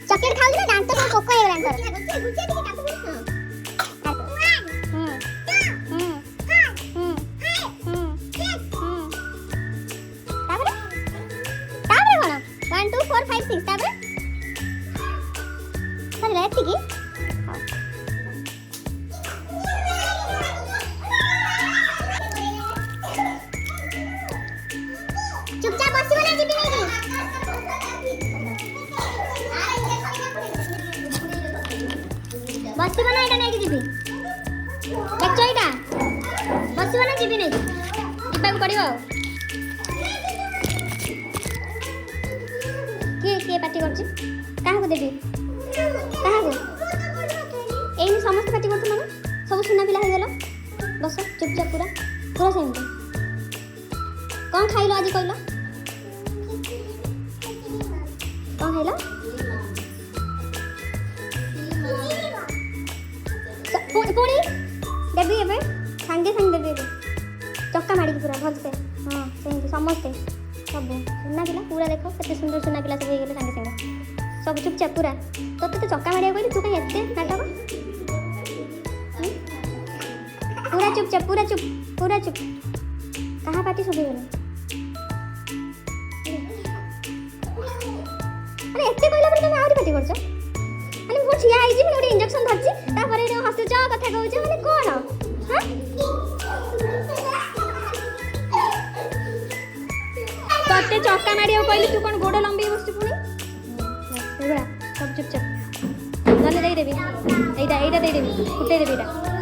Chocolate खाऊ ना दांत को पोको हे गलान One, two, four, five, six. ताबे सर लेफ्ट की चुपचाप बसी वाला जीबी नहीं बसी वाला एटा नहीं जीबी देखो एटा बसी वाला जीबी नहीं जीबा को पड़ियो के पार्टी करछि काहा को देबी काहा को एई समस्त पार्टी करथु माने सब सुना पिला हो गेलो बस चुपचाप पूरा पूरा सेमती कौन खाइलो आज कहलो कौन खाइलो पूरी देबी एबे संगे संगे देबी चक्का माड़ी पूरा भल से हां सेमती समस्त सब सुना पिला पूरा देखो केते सुंदर सुना पिला सब हो गेले संगे संगे सब चुपचाप पूरा तोते तो चक्का मारिया कहली तू कहीं एते नाटक पूरा चुपचाप पूरा चुप कहाँ पार्टी सब हो गेले अरे एते कहला पर तुम आउरी पार्टी करछ अरे मो छिया आइ जी मोर इंजेक्शन धरछि तापर ए हसुच कथा कहउछ माने कोन हां तोते चक्का मारिया कहली तू कोन गोड़ लंबी बसछ पुनी एबा सब चुपचाप नले दे देबी एटा दे देबी फुटे देबी एटा